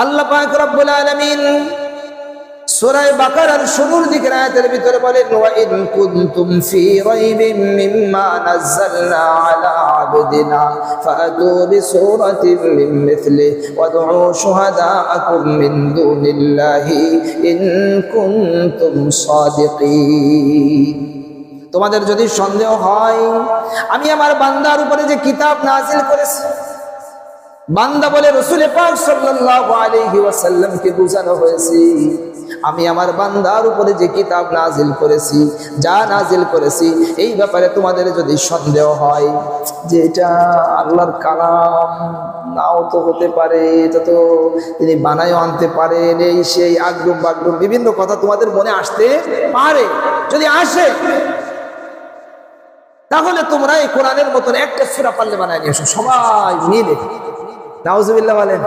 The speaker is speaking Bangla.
আল্লাহ পাক রব্বুল আলামিন সূরা বাকারার শুরুর দিকের আয়াতের ভিতরে বলেন, ওয়া ইন কুনতুম ফি রাইবিন মিম্মা নাযালনা আলা আবদিনা ফাতু বিসূরাতিন মিন মিথলি ওয়াদউ শুহাদাআকুম মিন দুনিল্লাহি ইন কুনতুম সাদিকিন। তোমাদের যদি সন্দেহ হয় আমি আমার বান্দার উপরে যে কিতাব নাযিল করেছি, বান্দা বলে রাসূল পাক সাল্লাল্লাহু আলাইহি ওয়াসাল্লামকে বুঝানো হয়েছে, আমি আমার বান্দার উপরে যে কিতাব নাজিল করেছি, যা নাজিল করেছি, এই ব্যাপারে তোমাদের যদি সন্দেহ হয় যে এটা আল্লাহর কালাম, নাও তো হতে পারে, এটা তো তিনি বানায়ও আনতে পারেন, এই সেই আগ্রহ বাগ্রহ বিভিন্ন কথা তোমাদের মনে আসতে পারে, যদি আসে তাহলে তোমরা এই কোরআনের মতন একটা সূরা পারলে বানায় নিয়ে এসো, সবাই মিলে। নাউজুবিল্লাহ বলেন।